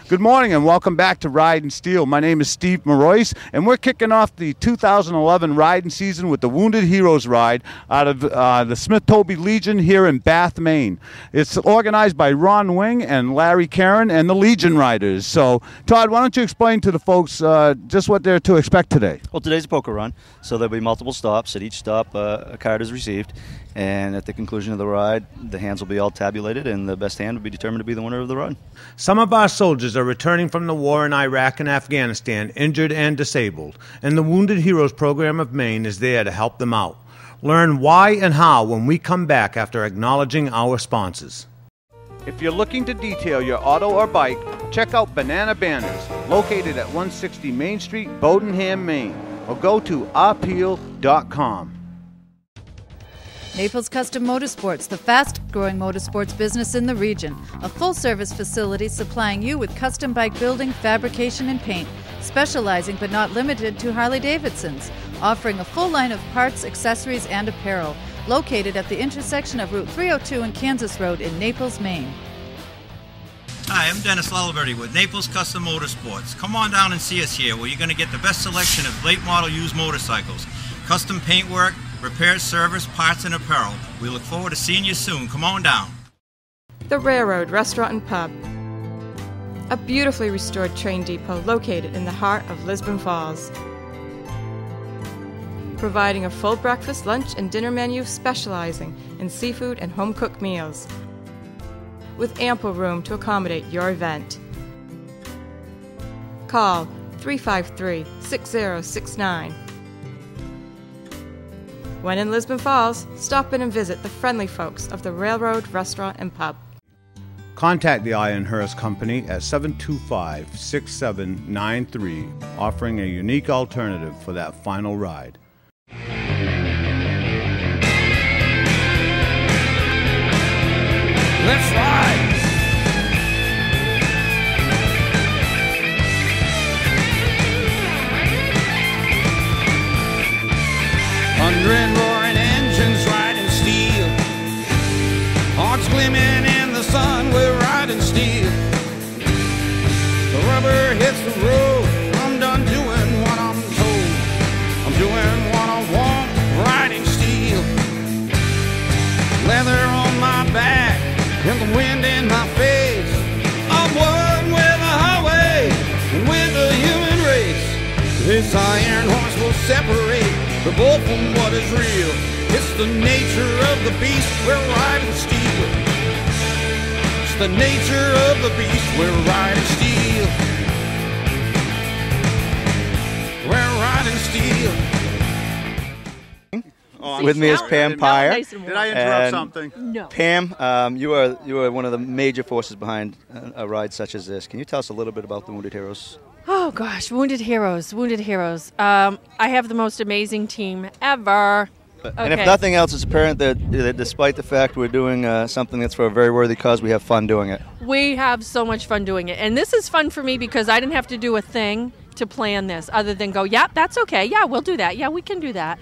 Good morning and welcome back to Ridin Steel. My name is Steve Marois and we're kicking off the 2011 Ridin season with the Wounded Heroes Ride out of the Smith-Toby Legion here in Bath, Maine. It's organized by Ron Wing and Larry Karen and the Legion Riders. So, Todd, why don't you explain to the folks just what they're to expect today? Well, today's a poker run, so there'll be multiple stops. At each stop, a card is received, and at the conclusion of the ride, the hands will be all tabulated, and the best hand will be determined to be the winner of the run. Some of our soldiers are returning from the war in Iraq and Afghanistan, injured and disabled, and the Wounded Heroes Program of Maine is there to help them out. Learn why and how when we come back after acknowledging our sponsors. If you're looking to detail your auto or bike, check out Banana Banners, located at 160 Main Street, Bowdenham, Maine, or go to appeal.com. Naples Custom Motorsports, the fast-growing motorsports business in the region. A full-service facility supplying you with custom bike building, fabrication, and paint, specializing but not limited to Harley-Davidsons, offering a full line of parts, accessories, and apparel. Located at the intersection of Route 302 and Kansas Road in Naples, Maine. Hi, I'm Dennis Laliberty with Naples Custom Motorsports. Come on down and see us here where you're going to get the best selection of late model used motorcycles, custom paintwork, repair, service, parts, and apparel. We look forward to seeing you soon. Come on down. The Railroad Restaurant and Pub, a beautifully restored train depot located in the heart of Lisbon Falls. Providing a full breakfast, lunch, and dinner menu specializing in seafood and home-cooked meals, with ample room to accommodate your event. Call 353-6069. When in Lisbon Falls, stop in and visit the friendly folks of the Railroad Restaurant and Pub. Contact the Ironhurst Company at 725-6793, offering a unique alternative for that final ride. Let's ride! Thundering, roaring engines riding steel, hearts gleaming in the sun, we're riding steel. The rubber hits the road, I'm done doing what I'm told. I'm doing what I want, riding steel. Leather on my back and the wind in my face. I'm one with the highway and with the human race. This iron horse will separate the bull from what is real. It's the nature of the beast, we're riding steel. It's the nature of the beast, we're riding steel. We're riding steel. With me is Pam Pyer. Did I interrupt something? No. Pam, you are one of the major forces behind a ride such as this. Can you tell us a little bit about the Wounded Heroes? Oh, gosh, Wounded Heroes. I have the most amazing team ever. And if nothing else, it's apparent that despite the fact we're doing something that's for a very worthy cause, we have fun doing it. We have so much fun doing it. And this is fun for me because I didn't have to do a thing to plan this other than go, yeah, that's okay. Yeah, we'll do that. Yeah, we can do that.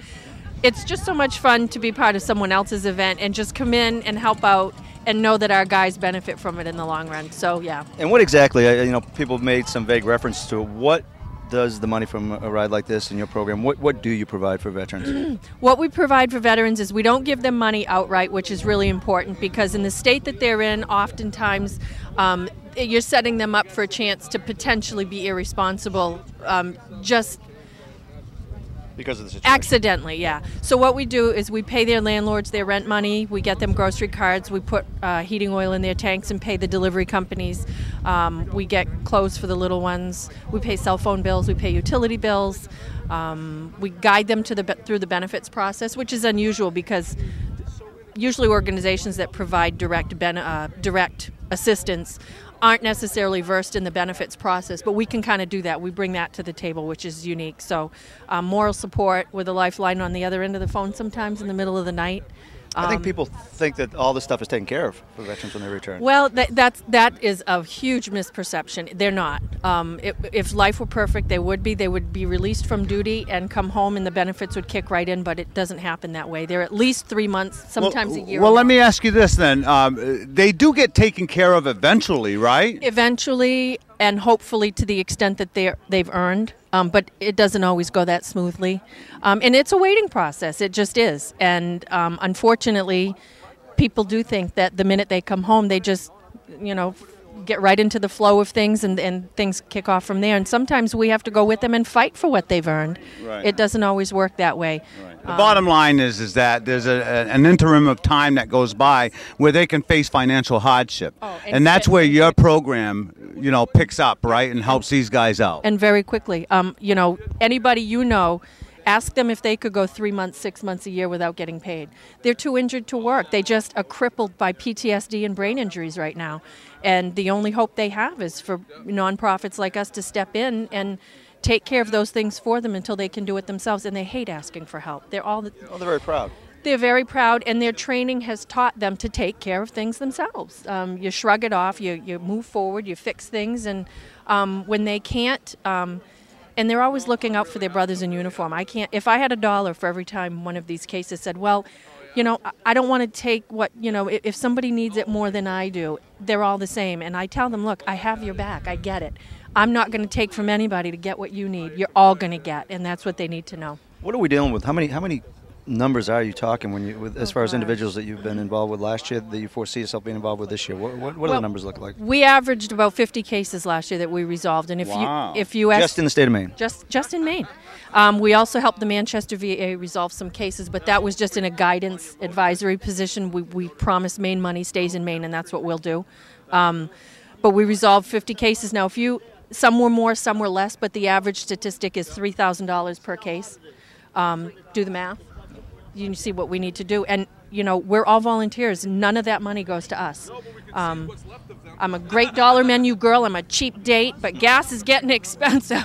It's just so much fun to be part of someone else's event and just come in and help out and know that our guys benefit from it in the long run. So, yeah. And what exactly, people have made some vague reference to what does the money from a ride like this in your program, what do you provide for veterans? What we provide for veterans is we don't give them money outright, which is really important because in the state that they're in, oftentimes you're setting them up for a chance to potentially be irresponsible just because of the situation. Accidentally, yeah. So what we do is we pay their landlords their rent money, we get them grocery cards, we put heating oil in their tanks and pay the delivery companies. We get clothes for the little ones. We pay cell phone bills, we pay utility bills. We guide them through the benefits process, which is unusual because usually organizations that provide direct assistance aren't necessarily versed in the benefits process, but we can kind of do that. We bring that to the table, which is unique. So moral support with a lifeline on the other end of the phone sometimes in the middle of the night. I think people think that all this stuff is taken care of for veterans when they return. Well, that is a huge misperception. They're not. If life were perfect, they would be. They would be released from duty and come home, and the benefits would kick right in. But it doesn't happen that way. They're at least 3 months, sometimes a year. Well, let me ask you this then: they do get taken care of eventually, right? Eventually, and hopefully to the extent that they've earned. But it doesn't always go that smoothly. And it's a waiting process. It just is. And unfortunately, people do think that the minute they come home, they just, get right into the flow of things and things kick off from there. And sometimes we have to go with them and fight for what they've earned. Right. It doesn't always work that way. Right. The bottom line is that there's an interim of time that goes by where they can face financial hardship. And that's where your program, picks up, right, and helps these guys out. And very quickly. Anybody ask them if they could go 3 months, 6 months, a year without getting paid. They're too injured to work. They just are crippled by PTSD and brain injuries right now. And the only hope they have is for nonprofits like us to step in and take care of those things for them until they can do it themselves. And they hate asking for help. They're very proud. They're very proud, and their training has taught them to take care of things themselves. You shrug it off, you move forward, you fix things, and when they can't, and they're always looking out for their brothers in uniform. If I had $1 for every time one of these cases said, well, I don't want to take if somebody needs it more than I do, they're all the same. And I tell them, look, I have your back, I get it. I'm not going to take from anybody to get what you need. You're all going to get, and that's what they need to know. What are we dealing with? How many numbers are you talking as far as individuals that you've been involved with last year that you foresee yourself being involved with this year? What do the numbers look like? We averaged about 50 cases last year that we resolved, and if you ask, just in the state of Maine, just in Maine. We also helped the Manchester VA resolve some cases, but that was just in a guidance advisory position. We promise Maine money stays in Maine, and that's what we'll do. But we resolved 50 cases. Now, some were more, some were less, but the average statistic is $3,000 per case. Do the math. You see what we need to do. And, we're all volunteers. None of that money goes to us. I'm a great dollar menu girl. I'm a cheap date, but gas is getting expensive.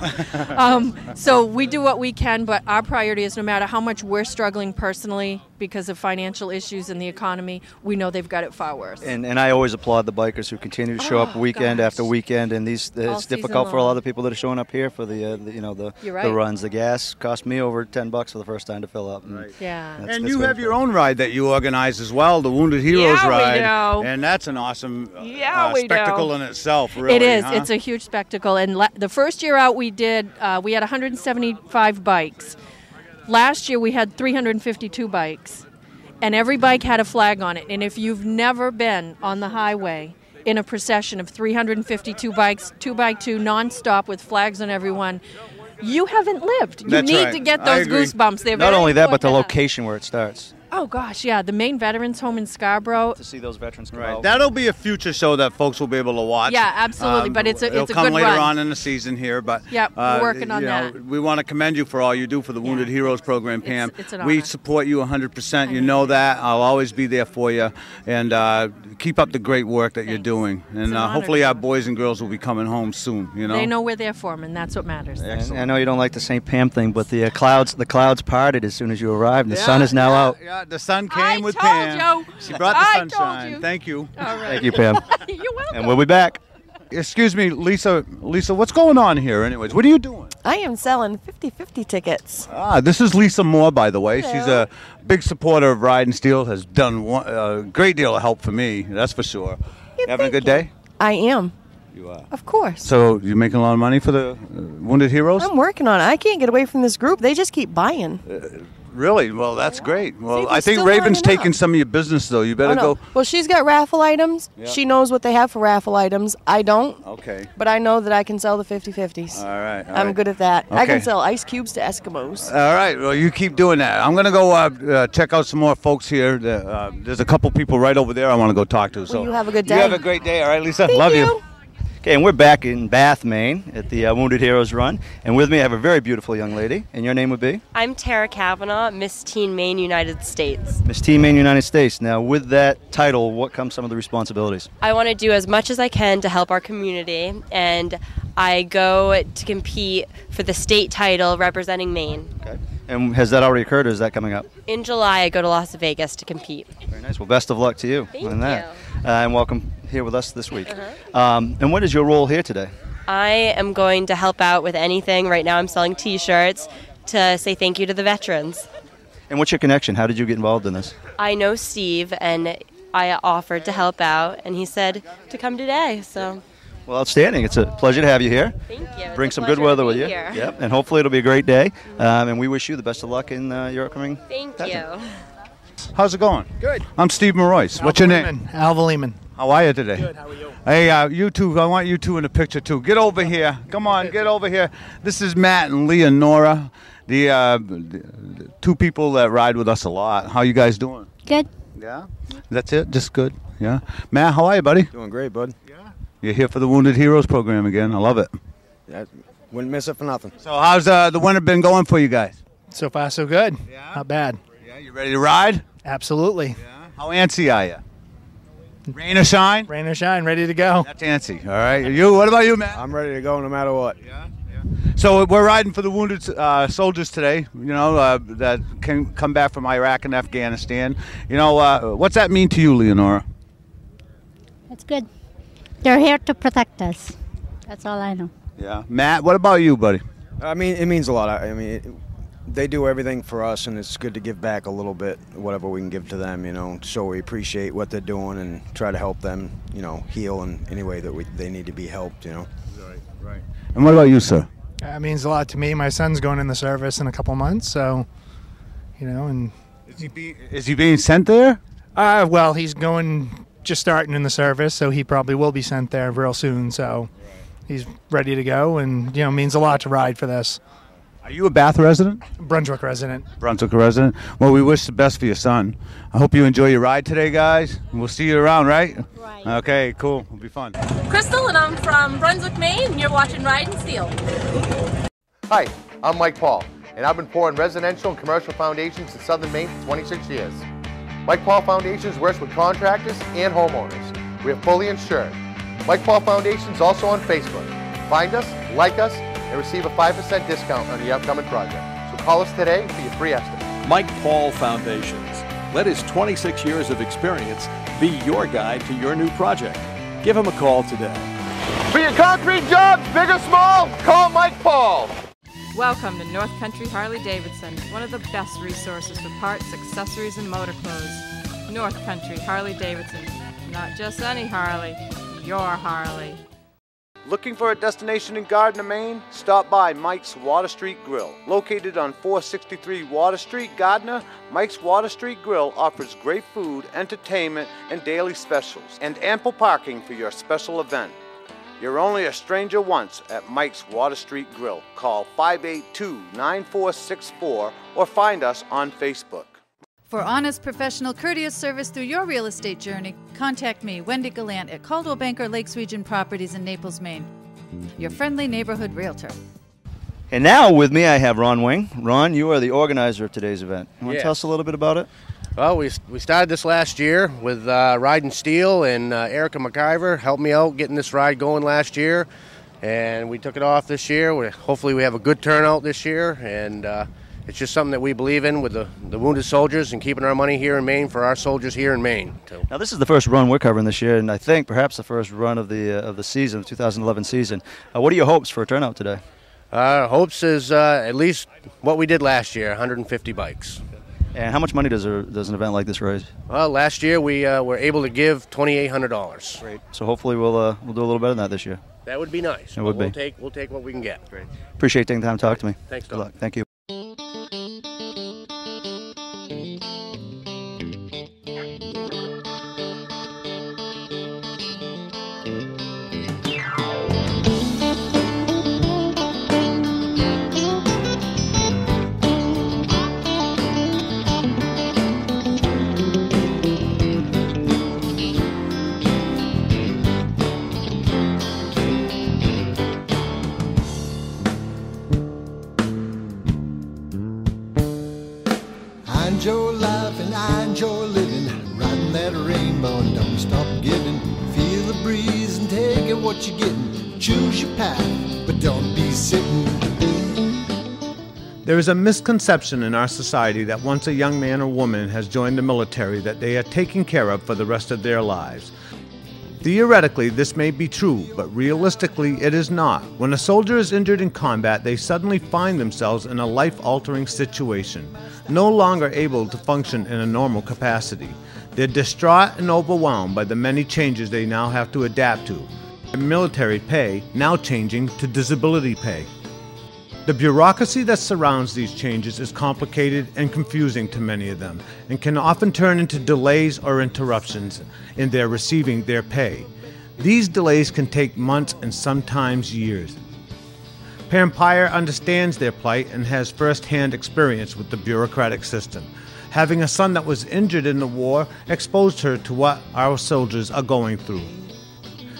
So we do what we can, but our priority is no matter how much we're struggling personally because of financial issues in the economy, we know they've got it far worse. And I always applaud the bikers who continue to show up weekend after weekend, and it's difficult for a lot of people that are showing up here for the runs. The gas cost me over $10 for the first time to fill up. Right. Yeah. And you have your own ride that you organize as well, the Wounded Heroes Ride. We know. And that's an awesome spectacle in itself, really. It is. Huh? It's a huge spectacle. And the first year out we had 175 bikes. Last year we had 352 bikes. And every bike had a flag on it. And if you've never been on the highway in a procession of 352 bikes, 2x2, nonstop with flags on everyone, you haven't lived. You need to get those goosebumps. They're not only that, but the location where it starts. Oh, gosh, yeah. The Maine Veterans Home in Scarborough. To see those veterans come right. out. That'll be a future show that folks will be able to watch. Yeah, absolutely. But it's a good run. It'll come later on in the season here. But yeah, we're working on that. We want to commend you for all you do for the Wounded Heroes program, Pam. It's an honor. We support you 100%. You know that. I'll always be there for you. And keep up the great work that you're doing. And hopefully our boys and girls will be coming home soon. They know we're there for them, and that's what matters. I know you don't like the St. Pam thing, but the clouds parted as soon as you arrived. And the sun is now out. Yeah, the sun came. With told Pam. you. She brought the sunshine. Told you. Thank you. All right. Thank you, Pam. You're welcome. And we'll be back. Excuse me, Lisa, what's going on here anyways? What are you doing? I am selling 50/50 tickets. This is Lisa Moore, by the way. Hello. She's a big supporter of Ridin Steel, has done a great deal of help for me, that's for sure. Yeah, having a good day? I am. You are? Of course. So you're making a lot of money for the Wounded Heroes? I'm working on it. I can't get away from this group. They just keep buying. Really? Well, that's great. Well, See, I think Raven's taking some of your business, though. You better go. Well, she's got raffle items. Yeah. She knows what they have for raffle items. I don't. Okay. But I know that I can sell the 50/50s. All right. I'm good at that. Okay. I can sell ice cubes to Eskimos. All right. Well, you keep doing that. I'm going to go check out some more folks here. There's a couple people right over there I want to go talk to. So you have a good day. You have a great day. All right, Lisa. Thank Love you. Okay, and we're back in Bath, Maine at the Wounded Heroes Run. And with me I have a very beautiful young lady. And your name would be? I'm Tara Kavanaugh, Miss Teen Maine, United States. Miss Teen Maine, United States. Now, with that title, what comes some of the responsibilities? I want to do as much as I can to help our community. And I go to compete for the state title representing Maine. Okay. And has that already occurred, or is that coming up? In July, I go to Las Vegas to compete. Very nice. Well, best of luck to you Thank that. And welcome here with us this week. Uh-huh. And what is your role here today? I am going to help out with anything. Right now I'm selling T-shirts to say thank you to the veterans. And what's your connection? How did you get involved in this? I know Steve, and I offered to help out, and he said to come today. So. Well, outstanding. It's a pleasure to have you here. Thank you. Bring some good weather with you. Here. Yep. And hopefully it'll be a great day. And we wish you the best of luck in your upcoming Thank pageant. you. How's it going? Good. I'm Steve Marois. What's your name? Alva Lehman. How are you today? Good. How are you? Hey, you two. I want you two in the picture too. Get over here. Come on, get over here. This is Matt and Leonora, the two people that ride with us a lot. How you guys doing? Good. Yeah. That's it. Just good. Yeah. Matt, how are you, buddy? Doing great, bud. You're here for the Wounded Heroes program again. I love it. Yeah, wouldn't miss it for nothing. So how's the winter been going for you guys? So far, so good. Yeah. Not bad. Yeah, you ready to ride? Absolutely. Yeah. How antsy are you? Rain or shine? Rain or shine, ready to go. That's antsy. All right. You? What about you, Matt? I'm ready to go no matter what. Yeah. So we're riding for the wounded soldiers today, that can come back from Iraq and Afghanistan. What's that mean to you, Leonora? That's good. They're here to protect us. That's all I know. Yeah. Matt, what about you, buddy? I mean, it means a lot. They do everything for us, and it's good to give back a little bit, whatever we can give to them, so we appreciate what they're doing and try to help them, heal in any way that they need to be helped, Right. And what about you, sir? That means a lot to me. My son's going in the service in a couple months, so, and... Is he being sent there? Well, he's just starting in the service, so he probably will be sent there real soon, so he's ready to go, and, means a lot to ride for this. Are you a Bath resident? Brunswick resident. Brunswick resident. Well, we wish the best for your son. I hope you enjoy your ride today, guys. We'll see you around, right? Right. Okay, cool. It'll be fun. Crystal, and I'm from Brunswick, Maine, and you're watching Ridin Steel. Hi, I'm Mike Paul, and I've been pouring residential and commercial foundations in Southern Maine for 26 years. Mike Paul Foundations works with contractors and homeowners. We are fully insured. Mike Paul Foundations also on Facebook. Find us, like us, and receive a 5% discount on the upcoming project. So call us today for your free estimate. Mike Paul Foundations. Let his 26 years of experience be your guide to your new project. Give him a call today. For your concrete jobs, big or small, call Mike Paul. Welcome to North Country Harley Davidson, one of the best resources for parts, accessories, and motor clothes. North Country Harley Davidson. Not just any Harley, your Harley. Looking for a destination in Gardner, Maine? Stop by Mike's Water Street Grill. Located on 463 Water Street, Gardner, Mike's Water Street Grill offers great food, entertainment, and daily specials, and ample parking for your special event. You're only a stranger once at Mike's Water Street Grill. Call 582-9464 or find us on Facebook. For honest, professional, courteous service through your real estate journey, contact me, Wendy Gallant, at Caldwell Banker Lakes Region Properties in Naples, Maine. Your friendly neighborhood realtor. And now with me I have Ron Wing. Ron, you are the organizer of today's event. You want to tell us a little bit about it? Well, we started this last year with Ridin Steel, and Erica McIver helped me out getting this ride going last year. And we took it off this year. Hopefully we have a good turnout this year, and it's just something that we believe in with the wounded soldiers and keeping our money here in Maine for our soldiers here in Maine. Now this is the first run we're covering this year, and I think perhaps the first run of the season, the 2011 season. What are your hopes for a turnout today? Hopes is at least what we did last year, 150 bikes. And how much money does an event like this raise? Well, last year we were able to give $2,800. Great. So hopefully we'll do a little better than that this year. That would be nice. It would be. We'll take what we can get. Great. Appreciate taking the time to talk to me. Thanks, Good luck. Thank you. I enjoy life and I enjoy living, riding that rainbow and don't stop giving. Feel the breeze and take it what you're getting. Choose your path, but don't be sitting. There is a misconception in our society that once a young man or woman has joined the military that they are taken care of for the rest of their lives. Theoretically, this may be true, but realistically, it is not. When a soldier is injured in combat, they suddenly find themselves in a life-altering situation, no longer able to function in a normal capacity. They're distraught and overwhelmed by the many changes they now have to adapt to. Military pay now changing to disability pay. The bureaucracy that surrounds these changes is complicated and confusing to many of them, and can often turn into delays or interruptions in their receiving their pay. These delays can take months and sometimes years. Pam Pyre understands their plight and has first-hand experience with the bureaucratic system. Having a son that was injured in the war exposed her to what our soldiers are going through.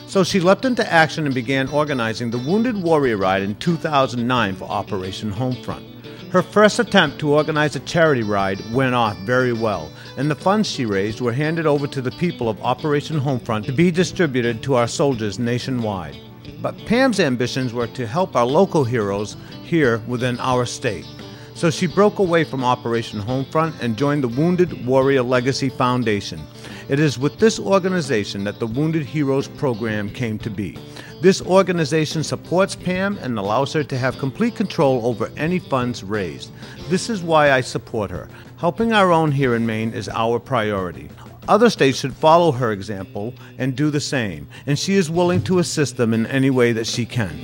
So she leapt into action and began organizing the Wounded Warrior Ride in 2009 for Operation Homefront. Her first attempt to organize a charity ride went off very well, and the funds she raised were handed over to the people of Operation Homefront to be distributed to our soldiers nationwide. But Pam's ambitions were to help our local heroes here within our state. So she broke away from Operation Homefront and joined the Wounded Warrior Legacy Foundation. It is with this organization that the Wounded Heroes program came to be. This organization supports Pam and allows her to have complete control over any funds raised. This is why I support her. Helping our own here in Maine is our priority. Other states should follow her example and do the same, and she is willing to assist them in any way that she can.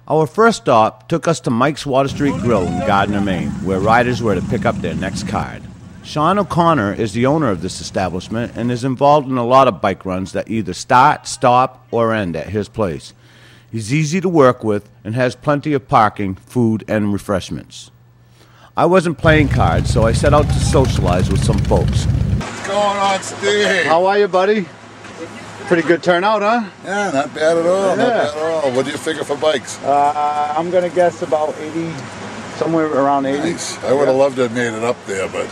Our first stop took us to Mike's Water Street Grill in Gardner, Maine, where riders were to pick up their next card. Sean O'Connor is the owner of this establishment and is involved in a lot of bike runs that either start, stop, or end at his place. He's easy to work with and has plenty of parking, food, and refreshments. I wasn't playing cards, so I set out to socialize with some folks. What's going on, Steve? How are you, buddy? Pretty good turnout, huh? Yeah, not bad at all. Yeah. Not bad at all. What do you figure for bikes? I'm going to guess about 80, somewhere around 80. Nice. I would have loved to have made it up there, but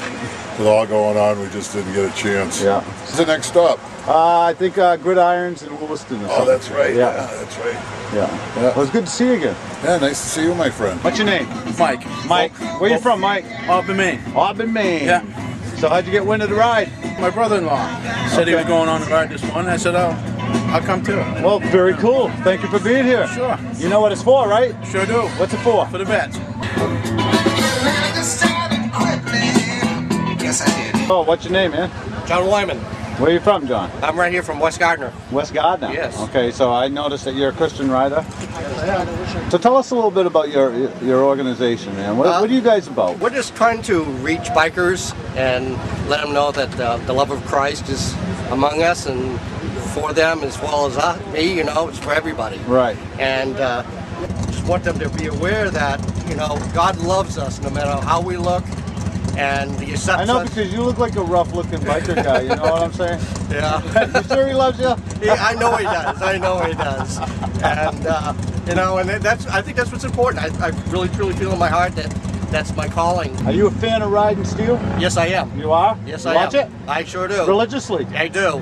with all going on, we just didn't get a chance. Yeah. What's the next stop? I think Gridirons in Lewiston. Oh, that's right. Yeah, that's right. Yeah. Well, it's good to see you again. Yeah, nice to see you, my friend. What's your name? Mike. Mike. Where you from, Mike? Arvin, Maine. Arvin, Maine. Yeah. So how'd you get wind of the ride? My brother-in-law said he was going on to ride this one. I said, I'll come too. Well, very cool. Thank you for being here. Sure. You know what it's for, right? Sure do. What's it for? For the vets. Yes, I did. Oh, what's your name, man? John Wyman. Where are you from, John? I'm right here from West Gardner. West Gardner? Yes. Okay, so I noticed that you're a Christian rider. So tell us a little bit about your organization, man. What are you guys about? We're just trying to reach bikers and let them know that the love of Christ is among us and for them as well as me, you know, it's for everybody. Right. And just want them to be aware that, you know, God loves us no matter how we look. And he accepts I know, us. because you look like a rough-looking biker guy, you know what I'm saying? Yeah. You sure he loves you? Yeah, I know he does. I know he does. And, you know, and I think that's what's important. I really, truly feel in my heart that that's my calling. Are you a fan of Ridin Steel? Yes, I am. You are? Yes, you I watch am. it? I sure do. Religiously? I do.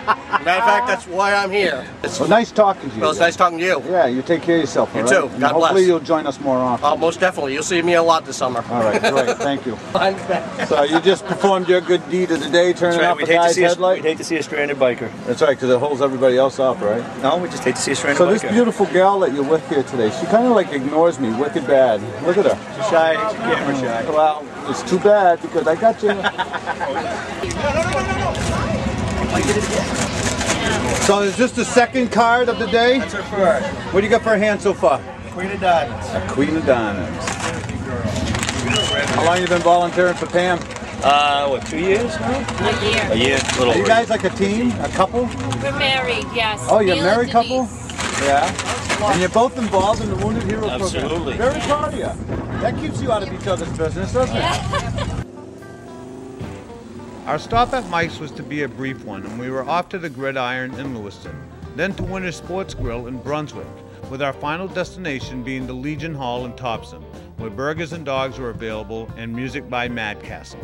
Matter of fact, that's why I'm here. Well, nice talking to you. Well, it's nice talking to you. Yeah, you take care of yourself. You all too. right? God And bless. Hopefully you'll join us more often. Oh, most definitely. You'll see me a lot this summer. All right, great. Thank you. I'm back. So you just performed your good deed of the day, turning off a guy's headlight? We'd hate to see a stranded biker. That's right, because it holds everybody else up, right? No, we just hate to see a stranded So biker. this beautiful gal that you're with here today, she kind of like ignores me, wicked bad. Look at her. She's shy, she's camera shy. Well, it's too bad because I got you. So is this the second card of the day? That's her first. What do you got for a hand so far? Queen of Diamonds. A Queen of Diamonds. How long you been volunteering for Pam? What, 2 years now? A year. A year, a little Are you over. guys like a team, a couple? We're married, yes. Oh, you're a Neil married and couple? Denise. Yeah. And you're both involved in the Wounded Hero program. Absolutely. Very proud of you. That keeps you out of each other's business, doesn't it? Our stop at Mike's was to be a brief one, and we were off to the Gridiron in Lewiston, then to Winter Sports Grill in Brunswick, with our final destination being the Legion Hall in Topsom, where burgers and dogs were available and music by Mad Castle.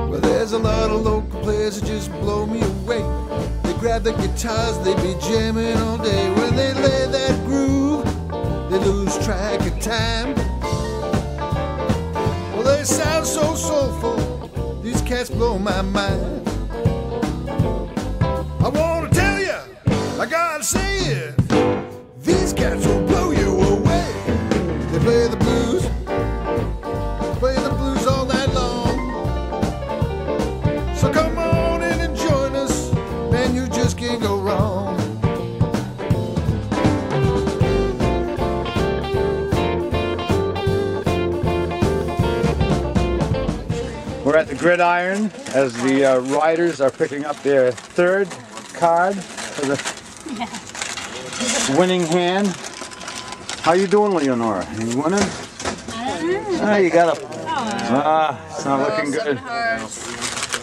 Well, there's a lot of local players that just blow me away. They grab the guitars, they be jamming all day. When they lay that groove, they lose track of time. Well, they sound so soulful, these cats blow my mind. I wanna tell you, I gotta say it, these cats will blow you away. They play the blues, play the blues all night long. So come on in and join us, man, you just can't go wrong. We're at the Gridiron as the riders are picking up their third card for the winning hand. How you doing, Leonora? You winning? Ah, you got a... it's not looking good.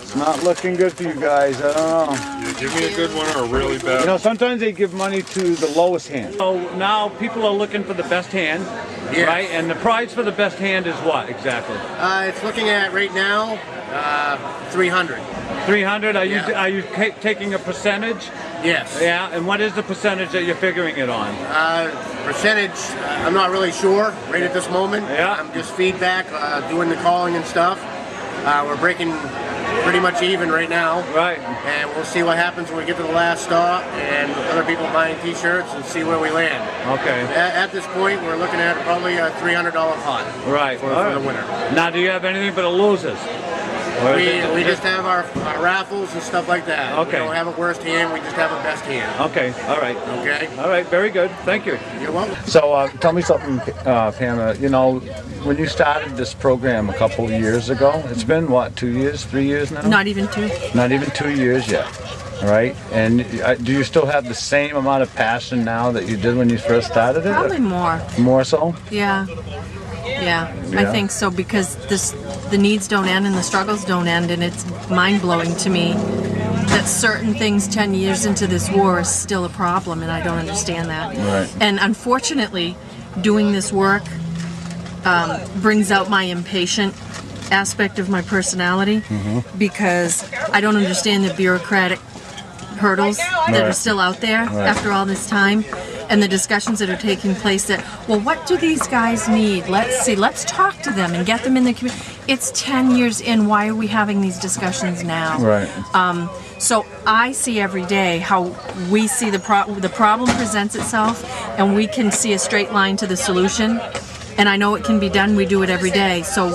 It's not looking good for you guys. I don't know. Give me a good one or a really bad You know, sometimes they give money to the lowest hand. So now people are looking for the best hand, right? And the prize for the best hand is what exactly? It's looking at right now 300. 300. Are you taking a percentage? Yes. Yeah. And what is the percentage that you're figuring it on? Percentage, I'm not really sure right at this moment. Yeah. I'm just feedback, doing the calling and stuff. We're breaking pretty much even right now. Right. And we'll see what happens when we get to the last stop and other people buying t-shirts and see where we land. Okay. At this point, we're looking at probably a $300 pot. Right. For the winner. Now, do you have anything but a losers? We just have our raffles and stuff like that. Okay. We don't have a worst hand, we just have a best hand. Okay, all right. Okay. All right, very good. Thank you. You're welcome. So tell me something, Pam. You know, when you started this program a couple of years ago, it's been what, 2 years, 3 years now? Not even 2. Not even 2 years yet. All right. And do you still have the same amount of passion now that you did when you first started it? Probably more. More so? Yeah. Yeah, I think so, because the needs don't end and the struggles don't end, and it's mind-blowing to me that certain things 10 years into this war is still a problem, and I don't understand that. Right. And unfortunately, doing this work brings out my impatient aspect of my personality, because I don't understand the bureaucratic hurdles that are still out there after all this time, and the discussions that are taking place that, well, what do these guys need? Let's see, let's talk to them and get them in the community. It's 10 years in, why are we having these discussions now? Right. So I see every day how we see the problem presents itself, and we can see a straight line to the solution, and I know it can be done, we do it every day, so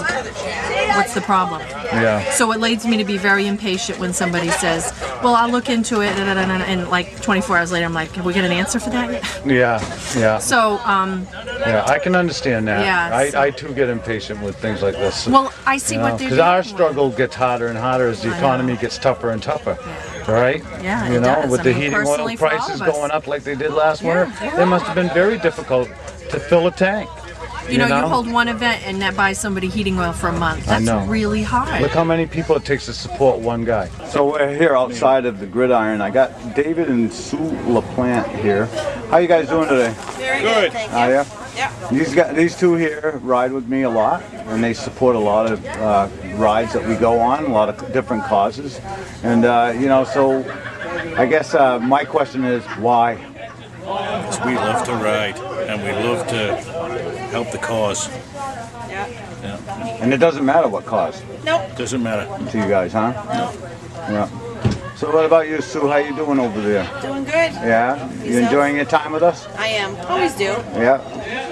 what's the problem? Yeah. So it leads me to be very impatient when somebody says, well, I'll look into it, and like 24 hours later, I'm like, have we got an answer for that yet? Yeah, yeah. So, yeah, I can understand that. Yeah, I too get impatient with things like this. Well, I see what they're because doing. our struggle gets harder and harder as the economy gets tougher and tougher. Right? Yeah, you it know, does. with I the mean, heating oil personally for all prices of us. going up like they did last winter, it must have been very difficult to fill a tank. You know, you hold one event and that buys somebody heating oil for a month. I That's know. really hard. Look how many people it takes to support one guy. So we're here outside of the Gridiron. I got David and Sue LaPlante here. How you guys doing today? Very good. Thank you. Yeah. These two here ride with me a lot, and they support a lot of rides that we go on, a lot of different causes. And, you know, so I guess my question is, why? Because we love to ride, and we love to help the cause. Yeah. And it doesn't matter what cause. Nope. Doesn't matter. To you guys, huh? No. Yeah. So what about you, Sue? How you doing over there? Doing good. Yeah? You enjoying your time with us? I am. Always do. Yeah.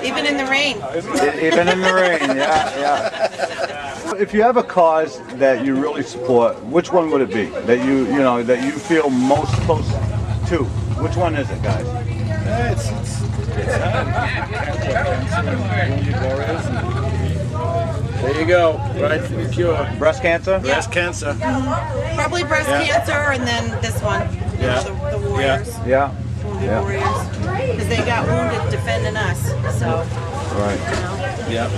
Even in the rain. Even in the rain, yeah. If you have a cause that you really support, which one would it be? That that you feel most close to? Which one is it, guys? There you go. Right for the cure. Breast cancer? Breast cancer. Probably breast cancer, and then this one. Yeah. The Warriors. Yeah. Wounded Warriors. Because they got wounded defending us. So. Right. You know, Yeah.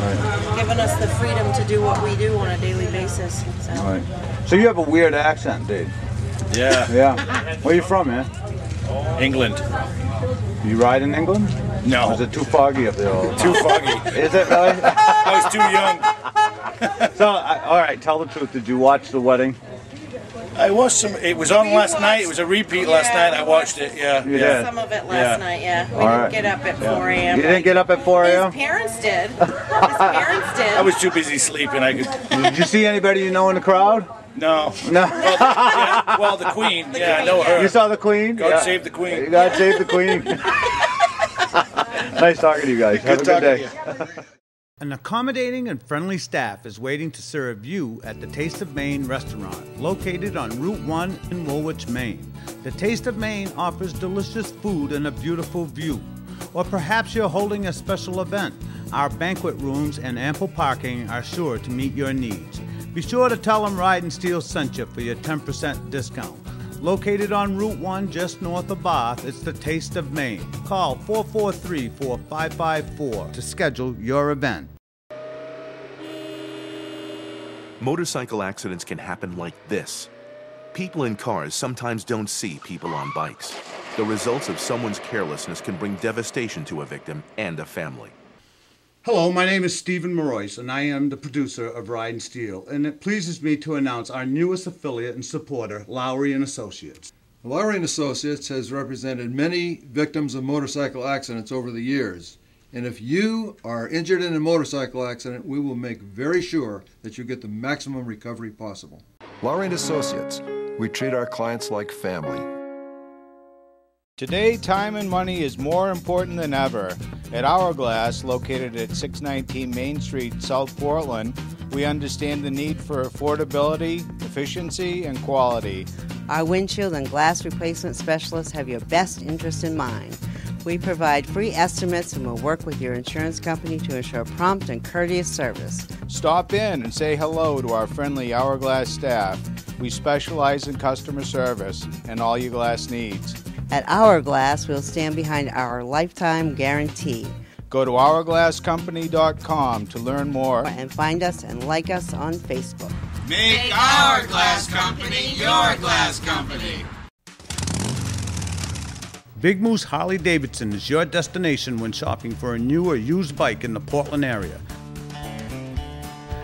giving us the freedom to do what we do on a daily basis. So. Right. So you have a weird accent, Dave. Yeah. Yeah. Where you from, man? England. You ride in England? No. Or is it too foggy up there? Too foggy. Is it really? I was too young. So, all right, tell the truth. Did you watch the wedding? I watched some. It was on last night. It was a repeat last night. I watched it. Yeah. You did? Some of it last night, yeah. We All didn't right. get up at 4 a.m. You didn't get up at 4 a.m.? His parents did. His parents did. I was too busy sleeping. I could. Did you see anybody you know in the crowd? No. No. Well, the Queen. Yeah, I know her. You saw the Queen? God Yeah. save the Queen. God save the Queen. Nice talking to you guys. Have a good day. An accommodating and friendly staff is waiting to serve you at the Taste of Maine restaurant, located on Route 1 in Woolwich, Maine. The Taste of Maine offers delicious food and a beautiful view. Or perhaps you're holding a special event. Our banquet rooms and ample parking are sure to meet your needs. Be sure to tell them Ridin Steel sent you for your 10% discount. Located on Route 1 just north of Bath, it's the Taste of Maine. Call 443-4554 to schedule your event. Motorcycle accidents can happen like this. People in cars sometimes don't see people on bikes. The results of someone's carelessness can bring devastation to a victim and a family. Hello, my name is Stephen Marois, and I am the producer of Ridin Steel, and it pleases me to announce our newest affiliate and supporter, Lowry & Associates. Lowry & Associates has represented many victims of motorcycle accidents over the years, and if you are injured in a motorcycle accident, we will make very sure that you get the maximum recovery possible. Lowry & Associates, we treat our clients like family. Today, time and money is more important than ever. At Hourglass, located at 619 Main Street, South Portland, we understand the need for affordability, efficiency, and quality. Our windshield and glass replacement specialists have your best interest in mind. We provide free estimates and will work with your insurance company to ensure prompt and courteous service. Stop in and say hello to our friendly Hourglass staff. We specialize in customer service and all your glass needs. At Hourglass, we'll stand behind our lifetime guarantee. Go to hourglasscompany.com to learn more. And find us and like us on Facebook. Make our glass company your glass company. Big Moose Harley-Davidson is your destination when shopping for a new or used bike in the Portland area.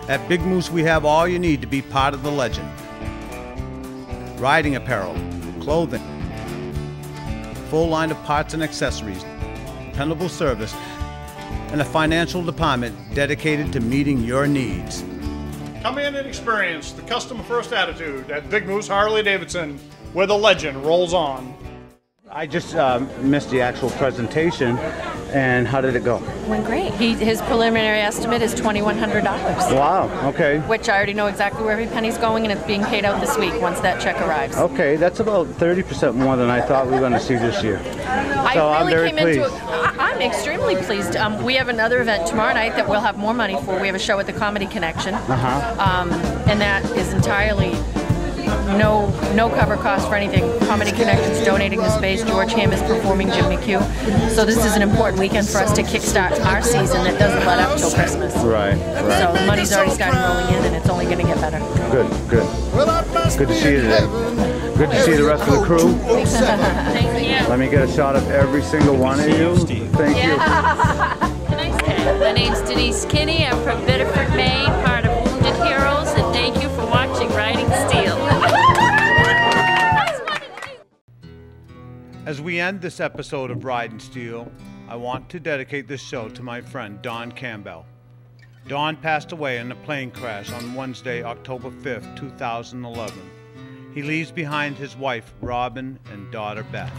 At Big Moose, we have all you need to be part of the legend. Riding apparel, clothing, full line of parts and accessories, dependable service, and a financial department dedicated to meeting your needs. Come in and experience the customer-first attitude at Big Moose Harley-Davidson, where the legend rolls on. I just missed the actual presentation, and how did it go? Went great. His preliminary estimate is $2,100. Wow, okay. Which I already know exactly where every penny's going, and it's being paid out this week once that check arrives. Okay, that's about 30% more than I thought we were going to see this year. So I'm very pleased. I'm extremely pleased. We have another event tomorrow night that we'll have more money for. We have a show at the Comedy Connection, and that is entirely no cover cost for anything. Comedy Connections donating the space. George Ham is performing Jim McHugh. So this is an important weekend for us to kickstart our season that doesn't let up till Christmas. Right. So the money's already starting rolling in, and it's only going to get better. Good. Good to see you today. Good to see the rest of the crew. Thank you. Let me get a shot of every single one of you. Thank you. My name's Denise Kinney. I'm from Biddeford, Maine, part of Wounded Heroes, and thank you for watching Riding Steel. As we end this episode of Ridin' Steel, I want to dedicate this show to my friend Don Campbell. Don passed away in a plane crash on Wednesday, October 5th, 2011. He leaves behind his wife, Robin, and daughter, Beth.